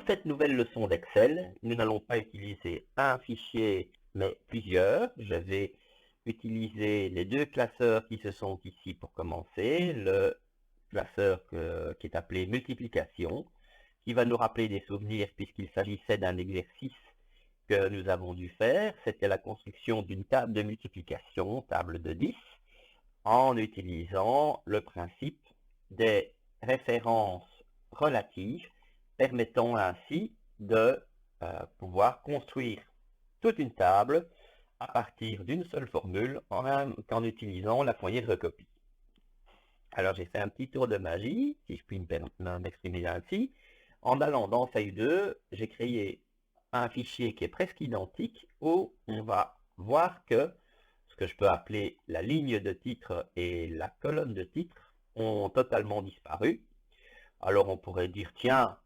cette nouvelle leçon d'Excel, nous n'allons pas utiliser un fichier, mais plusieurs. Je vais utiliser les deux classeurs qui se sont ici pour commencer. Le classeur qui est appelé multiplication, qui va nous rappeler des souvenirs puisqu'il s'agissait d'un exercice que nous avons dû faire. C'était la construction d'une table de multiplication, table de 10, en utilisant le principe des références relatives, permettant ainsi de pouvoir construire toute une table à partir d'une seule formule en utilisant la poignée de recopie. Alors j'ai fait un petit tour de magie, si je puis m'exprimer ainsi. En allant dans Feuille 2, j'ai créé un fichier qui est presque identique où on va voir que ce que je peux appeler la ligne de titre et la colonne de titre ont totalement disparu. Alors on pourrait dire, tiens,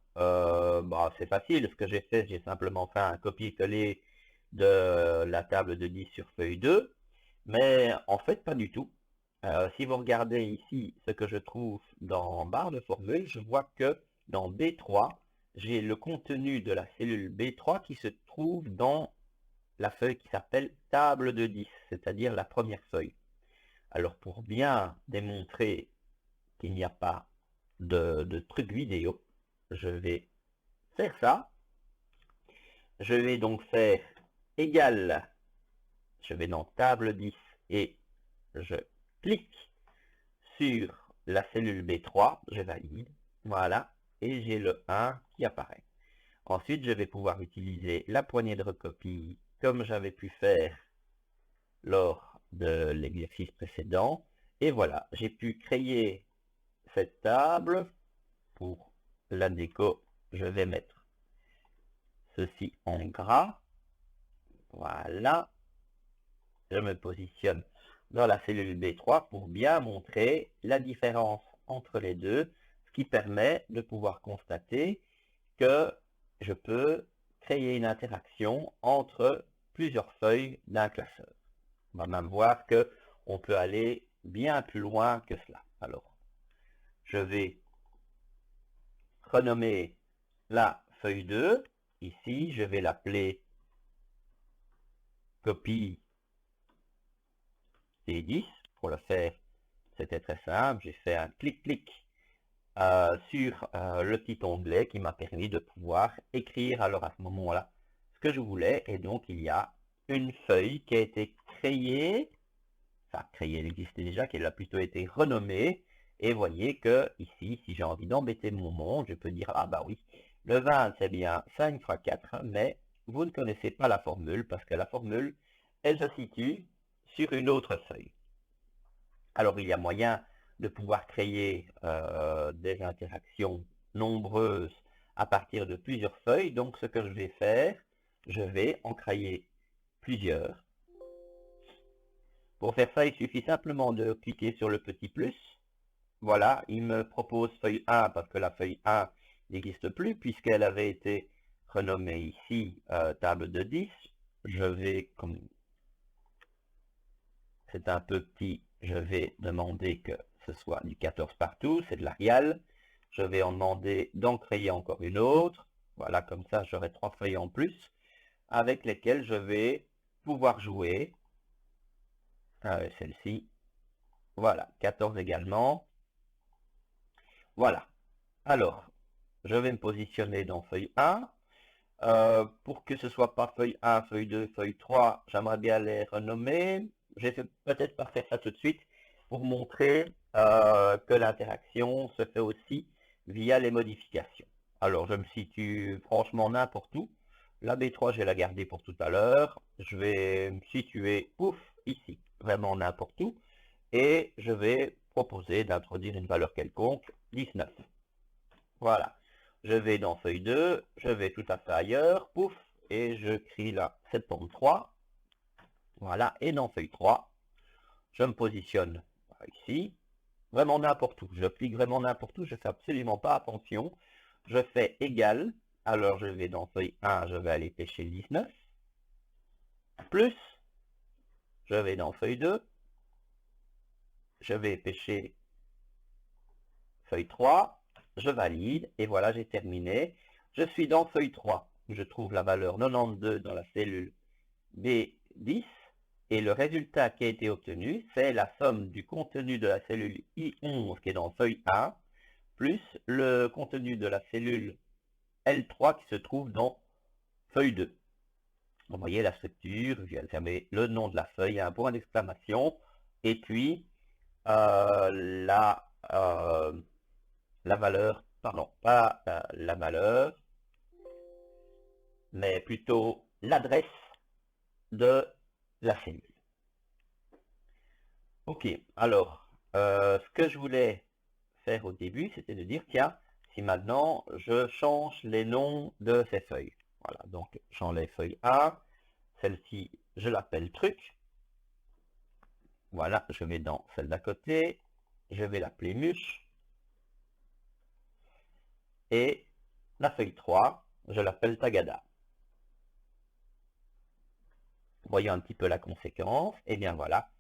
c'est facile, ce que j'ai fait, j'ai simplement fait un copier-coller de la table de 10 sur feuille 2, mais en fait pas du tout. Si vous regardez ici ce que je trouve dans barre de formule, je vois que dans B3, j'ai le contenu de la cellule B3 qui se trouve dans la feuille qui s'appelle table de 10, c'est-à-dire la première feuille. Alors pour bien démontrer qu'il n'y a pas de truc vidéo, je vais faire ça. Je vais donc faire égal, je vais dans table 10 et je clique sur la cellule B3, je valide, voilà, et j'ai le 1 qui apparaît. Ensuite, je vais pouvoir utiliser la poignée de recopie comme j'avais pu faire lors de l'exercice précédent. Et voilà, j'ai pu créer cette table. Pour la déco, je vais mettre ceci en gras. Voilà. Je me positionne dans la cellule B3 pour bien montrer la différence entre les deux, ce qui permet de pouvoir constater que je peux créer une interaction entre plusieurs feuilles d'un classeur. On va même voir que on peut aller bien plus loin que cela. Alors, je vais renommer la feuille 2. Ici, je vais l'appeler copie C10. Pour le faire, c'était très simple. J'ai fait un clic-clic sur le petit onglet qui m'a permis de pouvoir écrire alors à ce moment-là ce que je voulais. Et donc, il y a une feuille qui a été créée. Enfin, créée, elle existait déjà, qu'elle a plutôt été renommée. Et voyez que ici, si j'ai envie d'embêter mon monde, je peux dire, ah bah oui, le 20, c'est bien 5 fois 4, mais vous ne connaissez pas la formule, parce que la formule, elle se situe sur une autre feuille. Alors, il y a moyen de pouvoir créer des interactions nombreuses à partir de plusieurs feuilles. Donc, ce que je vais faire, je vais en créer plusieurs. Pour faire ça, il suffit simplement de cliquer sur le petit plus. Voilà, il me propose feuille 1 parce que la feuille 1 n'existe plus puisqu'elle avait été renommée ici table de 10. Je vais, comme c'est un peu petit, je vais demander que ce soit du 14 partout, c'est de l'Arial. Je vais en demander d'en créer encore une autre. Voilà, comme ça j'aurai 3 feuilles en plus avec lesquelles je vais pouvoir jouer. Celle-ci, voilà, 14 également. Voilà. Alors, je vais me positionner dans feuille 1. Pour que ce soit pas feuille 1, feuille 2, feuille 3, j'aimerais bien les renommer. Je vais peut-être pas faire ça tout de suite pour montrer que l'interaction se fait aussi via les modifications. Alors, je me situe franchement n'importe où. La B3, je vais la garder pour tout à l'heure. Je vais me situer, pouf, ici, vraiment n'importe où. Et je vais proposer d'introduire une valeur quelconque, 19. Voilà. Je vais dans feuille 2, je vais tout à fait ailleurs, pouf, et je crie là 73. Voilà, et dans feuille 3, je me positionne ici, vraiment n'importe où. Je clique vraiment n'importe où, je ne fais absolument pas attention. Je fais égal, alors je vais dans feuille 1, je vais aller pêcher 19. Plus, je vais dans feuille 2, je vais pêcher feuille 3, je valide, et voilà, j'ai terminé. Je suis dans feuille 3, où je trouve la valeur 92 dans la cellule B10, et le résultat qui a été obtenu, c'est la somme du contenu de la cellule I11 qui est dans feuille 1, plus le contenu de la cellule L3 qui se trouve dans feuille 2. Vous voyez la structure, j'avais le nom de la feuille, un point d'exclamation, et puis la valeur, pardon, pas la valeur, mais plutôt l'adresse de la cellule. Ok, alors, ce que je voulais faire au début, c'était de dire, tiens, si maintenant je change les noms de ces feuilles. Voilà, donc j'enlève feuille 1, celle-ci, je l'appelle truc. Voilà, je vais dans celle d'à côté, je vais l'appeler mûche. Et la feuille 3, je l'appelle tagada. Voyons un petit peu la conséquence. Et bien voilà,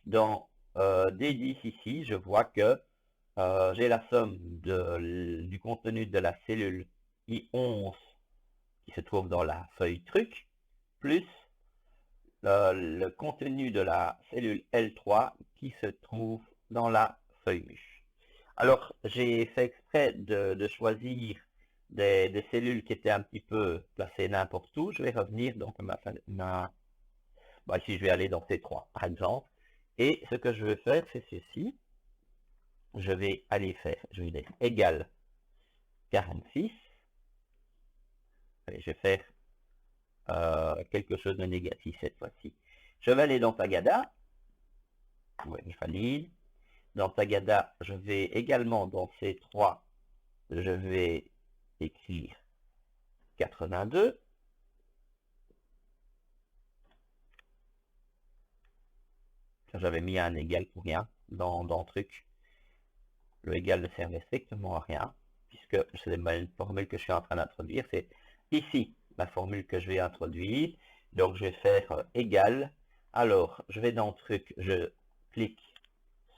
dans D10 ici, je vois que j'ai la somme du contenu de la cellule I11 qui se trouve dans la feuille truc, plus le contenu de la cellule L3 qui se trouve dans la feuille mûche. Alors, j'ai fait exprès de choisir des cellules qui étaient un petit peu placées n'importe où. Je vais revenir donc ici, je vais aller dans C3, par exemple. Et ce que je vais faire, c'est ceci. Je vais aller faire, je vais dire égal 46. Allez, je vais faire quelque chose de négatif cette fois-ci. Je vais aller dans Tagada. Oui, je valide. Dans Tagada, je vais également dans C3, je vais écrire 82. J'avais mis un égal pour rien dans le truc. Le égal ne servait strictement à rien, puisque c'est une formule que je suis en train d'introduire. C'est ici la formule que je vais introduire. Donc je vais faire égal. Alors, je vais dans le truc, je clique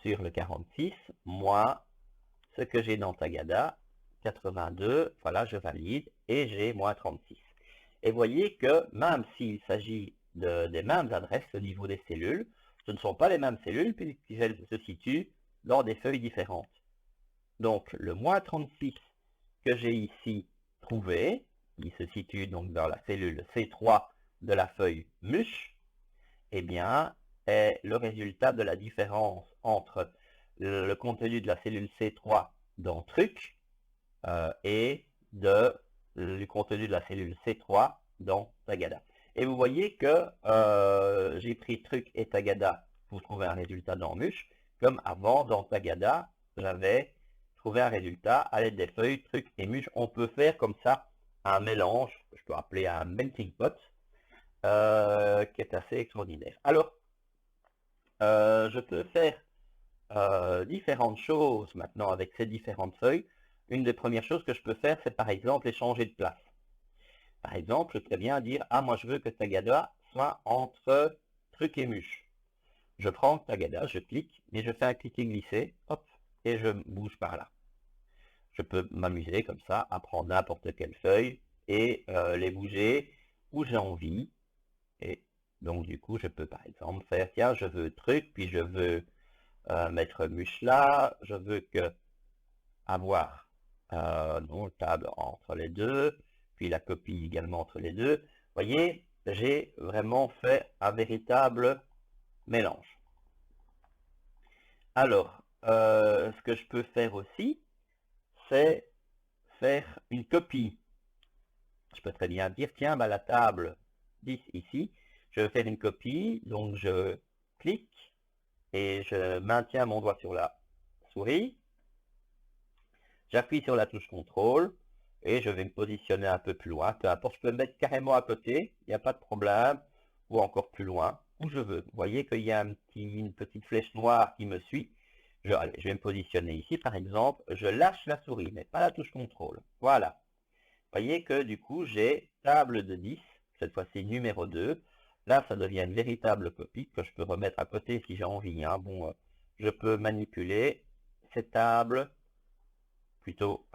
sur le 46, moins ce que j'ai dans Tagada, 82, voilà, je valide, et j'ai moins 36. Et voyez que même s'il s'agit des mêmes adresses au niveau des cellules, ce ne sont pas les mêmes cellules puisqu'elles se situent dans des feuilles différentes. Donc le moins 36 que j'ai ici trouvé, il se situe donc dans la cellule C3 de la feuille mûche, eh bien, est le résultat de la différence entre le contenu de la cellule C3 dans truc et du contenu de la cellule C3 dans tagada. Et vous voyez que j'ai pris truc et tagada pour trouver un résultat dans mûche, comme avant dans tagada, j'avais trouvé un résultat à l'aide des feuilles, truc et mûche. On peut faire comme ça un mélange, je peux appeler un melting pot, qui est assez extraordinaire. Alors, je peux faire différentes choses maintenant avec ces différentes feuilles. Une des premières choses que je peux faire, c'est par exemple les changer de place. Par exemple, je peux bien dire, ah, moi je veux que Tagada soit entre truc et mûche. Je prends Tagada, je clique, et je fais un cliquer-glisser, hop, et je bouge par là. Je peux m'amuser comme ça à prendre n'importe quelle feuille et les bouger où j'ai envie. Et donc du coup, je peux par exemple faire, tiens, je veux truc, puis je veux mettre mûche là, je veux que avoir table entre les deux, puis la copie également entre les deux. Vous voyez, j'ai vraiment fait un véritable mélange. Alors, ce que je peux faire aussi, c'est faire une copie. Je peux très bien dire, tiens, la table 10 ici, je vais faire une copie, donc je clique et je maintiens mon doigt sur la souris. J'appuie sur la touche contrôle et je vais me positionner un peu plus loin. Peu importe, je peux me mettre carrément à côté, il n'y a pas de problème, ou encore plus loin, où je veux. Vous voyez qu'il y a une petite flèche noire qui me suit. Allez, je vais me positionner ici, par exemple. Je lâche la souris, mais pas la touche contrôle. Voilà. Vous voyez que du coup, j'ai table de 10, cette fois-ci numéro 2. Là, ça devient une véritable copie que je peux remettre à côté si j'ai envie. Hein. Bon, je peux manipuler ces tables plutôt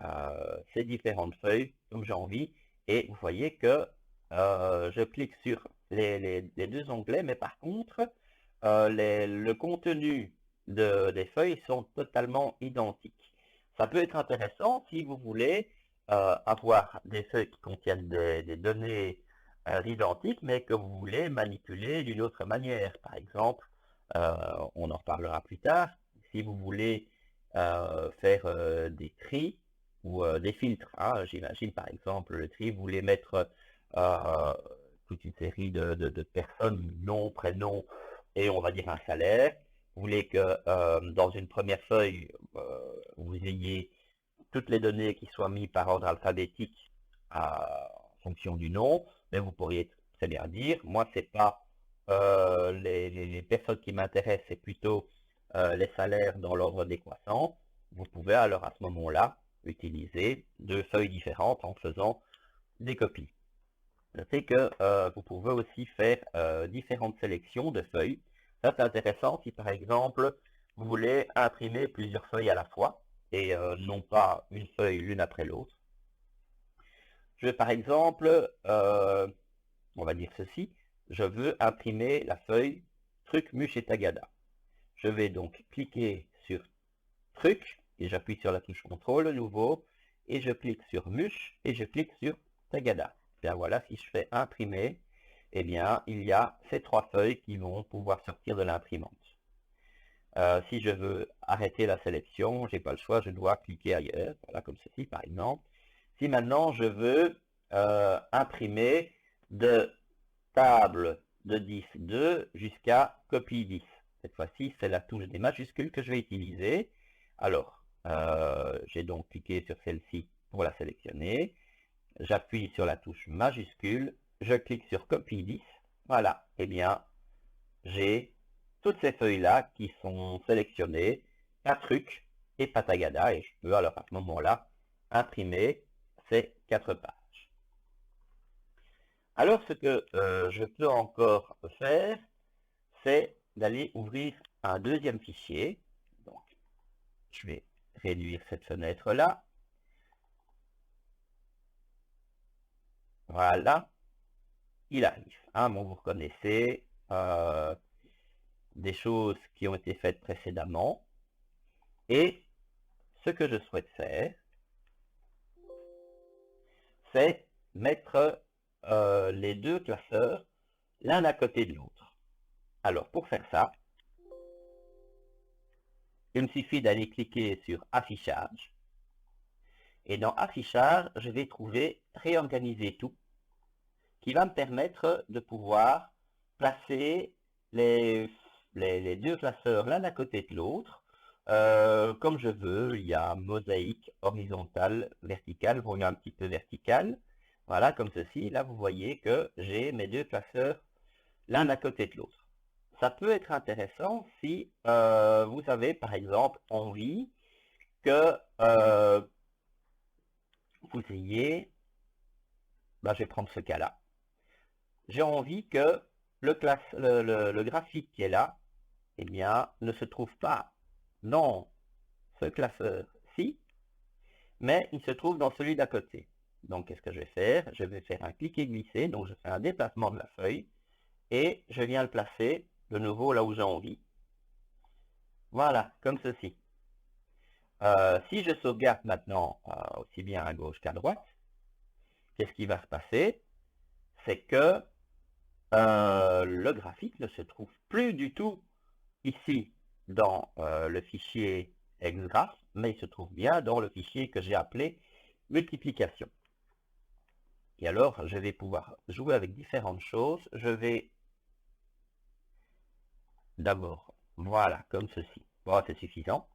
ces différentes feuilles comme j'ai envie. Et vous voyez que je clique sur les deux onglets, mais par contre, le contenu des feuilles sont totalement identiques. Ça peut être intéressant si vous voulez avoir des feuilles qui contiennent des données identiques, mais que vous voulez manipuler d'une autre manière. Par exemple, on en reparlera plus tard, si vous voulez faire des tris ou des filtres. Hein. J'imagine par exemple le tri, vous voulez mettre euh, toute une série de personnes, nom, prénom et on va dire un salaire. Vous voulez que dans une première feuille, vous ayez toutes les données qui soient mises par ordre alphabétique en fonction du nom, mais vous pourriez très bien dire, moi c'est pas les personnes qui m'intéressent, c'est plutôt les salaires dans l'ordre décroissant. Vous pouvez alors à ce moment-là utiliser deux feuilles différentes en faisant des copies. Je sais que vous pouvez aussi faire différentes sélections de feuilles. Ça c'est intéressant si par exemple vous voulez imprimer plusieurs feuilles à la fois et non pas une feuille l'une après l'autre. Je vais par exemple, on va dire ceci, je veux imprimer la feuille Truc, Muche et Tagada. Je vais donc cliquer sur Truc et j'appuie sur la touche CTRL nouveau et je clique sur Muche et je clique sur Tagada. Bien voilà, si je fais imprimer, eh bien il y a ces trois feuilles qui vont pouvoir sortir de l'imprimante. Si je veux arrêter la sélection, j'ai pas le choix, je dois cliquer ailleurs, voilà comme ceci par exemple. Si maintenant je veux imprimer de table de 10 2 jusqu'à copie 10. Cette fois-ci, c'est la touche des majuscules que je vais utiliser. Alors, j'ai donc cliqué sur celle-ci pour la sélectionner. J'appuie sur la touche majuscule. Je clique sur copie 10. Voilà. Eh bien, j'ai toutes ces feuilles-là qui sont sélectionnées, pas truc et pas tagada. Et je peux alors à ce moment-là imprimer ces 4 pages. Alors, ce que je peux encore faire, c'est d'aller ouvrir un deuxième fichier. Donc, je vais réduire cette fenêtre-là. Voilà, il arrive. Hein, bon, vous reconnaissez des choses qui ont été faites précédemment. Et ce que je souhaite faire, c'est mettre les deux classeurs l'un à côté de l'autre. Alors, pour faire ça, il me suffit d'aller cliquer sur Affichage. Et dans Affichage, je vais trouver Réorganiser tout, qui va me permettre de pouvoir placer les deux classeurs l'un à côté de l'autre. Comme je veux, il y a mosaïque, horizontale, verticale, bon, il y a un petit peu verticale. Voilà, comme ceci. Là, vous voyez que j'ai mes deux classeurs l'un à côté de l'autre. Ça peut être intéressant si vous avez, par exemple, envie que vous ayez, ben, je vais prendre ce cas-là, j'ai envie que le graphique qui est là, eh bien, ne se trouve pas dans ce classeur-ci, mais il se trouve dans celui d'à côté. Donc, qu'est-ce que je vais faire? Je vais faire un cliquer-glisser, donc je fais un déplacement de la feuille, et je viens le placer de nouveau là où j'ai envie. Voilà, comme ceci. Si je sauvegarde maintenant aussi bien à gauche qu'à droite, qu'est-ce qui va se passer? C'est que le graphique ne se trouve plus du tout ici dans le fichier xgraph, mais il se trouve bien dans le fichier que j'ai appelé multiplication. Et alors, je vais pouvoir jouer avec différentes choses. Je vais d'abord, voilà, comme ceci. Bon, c'est suffisant.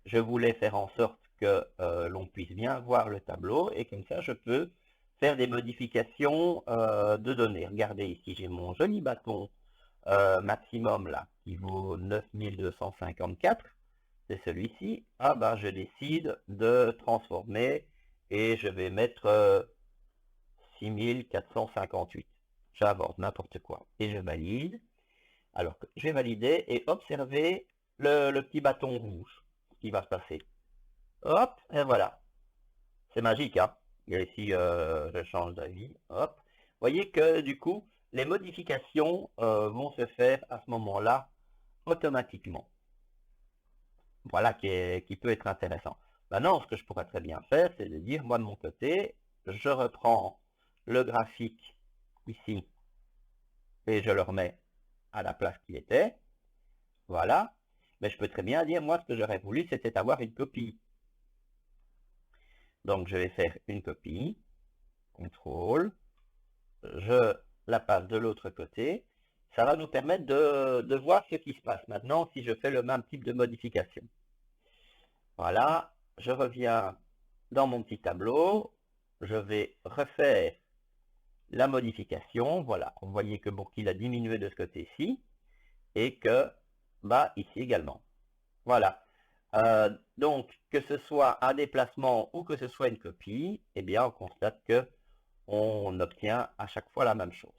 Je voulais faire en sorte que l'on puisse bien voir le tableau, et comme ça, je peux faire des modifications de données. Regardez ici, j'ai mon joli bâton maximum là, qui vaut 9254. C'est celui-ci. Ah ben, je décide de transformer et je vais mettre 6458. J'invente n'importe quoi. Et je valide. Alors, je vais valider et observer le petit bâton rouge qui va se passer. Hop, et voilà. C'est magique, hein. Et ici, je change d'avis. Hop. Vous voyez que du coup, les modifications vont se faire à ce moment-là automatiquement. Voilà qui peut être intéressant. Maintenant, ce que je pourrais très bien faire, c'est de dire, moi de mon côté, je reprends le graphique ici et je le remets à la place qu'il était. Voilà. Mais je peux très bien dire, moi, ce que j'aurais voulu, c'était avoir une copie. Donc, je vais faire une copie. Contrôle. Je la passe de l'autre côté. Ça va nous permettre de voir ce qui se passe maintenant si je fais le même type de modification. Voilà. Je reviens dans mon petit tableau. Je vais refaire la modification. Voilà. Vous voyez que bon, qu'il a diminué de ce côté-ci. Et que, bah, ici également. Voilà. Donc, que ce soit un déplacement ou que ce soit une copie, eh bien, on constate que on obtient à chaque fois la même chose.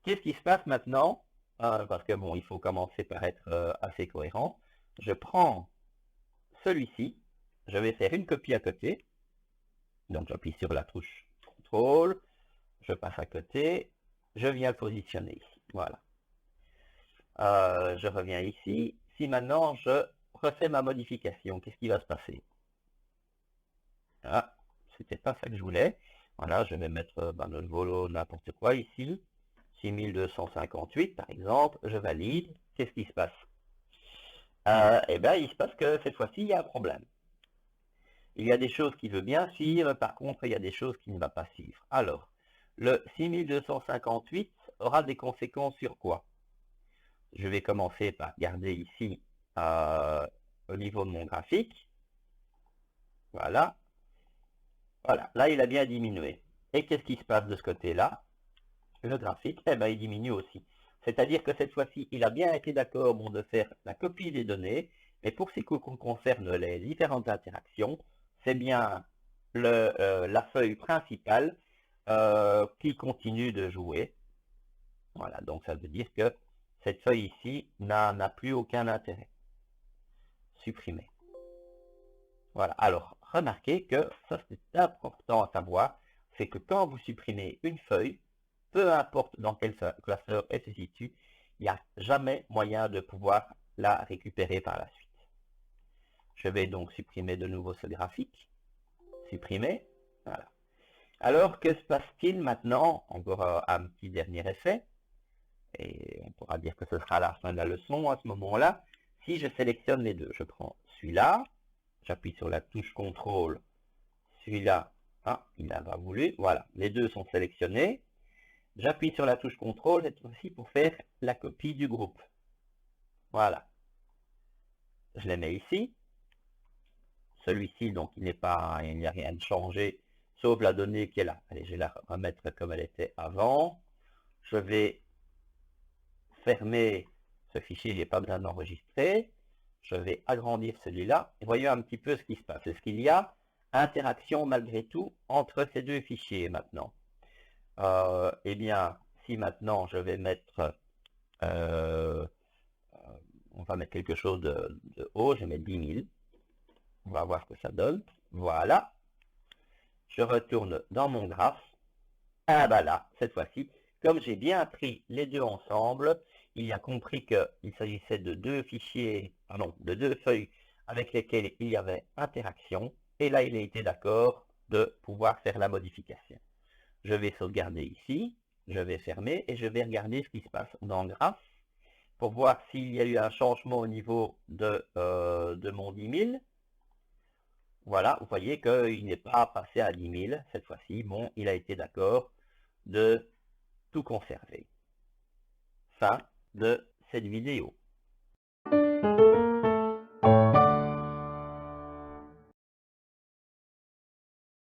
Qu'est-ce qui se passe maintenant? Parce que bon, il faut commencer par être assez cohérent. Je prends celui-ci, je vais faire une copie à côté. Donc, j'appuie sur la touche CTRL, je passe à côté, je viens le positionner ici. Voilà. Je reviens ici. Si maintenant je refais ma modification, qu'est-ce qui va se passer? Ah, c'était pas ça que je voulais. Voilà, je vais mettre de nouveau n'importe quoi ici. 6258 par exemple, je valide. Qu'est-ce qui se passe? Eh bien, il se passe que cette fois-ci, il y a un problème. Il y a des choses qui veut bien suivre, par contre, il y a des choses qui ne va pas suivre. Alors, le 6258 aura des conséquences sur quoi? Je vais commencer par garder ici au niveau de mon graphique. Voilà. Voilà, là il a bien diminué. Et qu'est-ce qui se passe de ce côté-là? Le graphique, eh ben, il diminue aussi. C'est-à-dire que cette fois-ci, il a bien été d'accord de faire la copie des données, mais pour ce qui concerne les différentes interactions, c'est bien la feuille principale qui continue de jouer. Voilà, donc ça veut dire que cette feuille ici n'a plus aucun intérêt. Supprimer. Voilà, alors remarquez que ça c'est important à savoir, c'est que quand vous supprimez une feuille, peu importe dans quel classeur elle se situe, il n'y a jamais moyen de pouvoir la récupérer par la suite. Je vais donc supprimer de nouveau ce graphique. Supprimer. Voilà. Alors, que se passe-t-il maintenant? Encore un petit dernier effet. Et on pourra dire que ce sera la fin de la leçon à ce moment-là. Si je sélectionne les deux, je prends celui-là, j'appuie sur la touche contrôle, celui-là, il n'a pas voulu, voilà, les deux sont sélectionnés. J'appuie sur la touche contrôle cette fois-ci pour faire la copie du groupe. Voilà. Je les mets ici. Celui-ci, donc, il n'y a rien de changé, sauf la donnée qui est là. Allez, je vais la remettre comme elle était avant. Je vais fermer ce fichier, il n'est pas besoin d'enregistrer. Je vais agrandir celui-là. Et voyez un petit peu ce qui se passe. Est-ce qu'il y a interaction malgré tout entre ces deux fichiers maintenant? Eh bien, si maintenant je vais mettre, on va mettre quelque chose de haut, je vais mettre 10 000. On va voir ce que ça donne. Voilà. Je retourne dans mon graphe. Ah bah là, cette fois-ci, comme j'ai bien pris les deux ensemble, il a compris qu'il s'agissait de deux fichiers, pardon, de deux feuilles avec lesquelles il y avait interaction. Et là, il a été d'accord de pouvoir faire la modification. Je vais sauvegarder ici, je vais fermer et je vais regarder ce qui se passe dans le graphe pour voir s'il y a eu un changement au niveau de mon 10 000. Voilà, vous voyez qu'il n'est pas passé à 10 000 cette fois-ci. Bon, il a été d'accord de tout conserver. Fin de cette vidéo.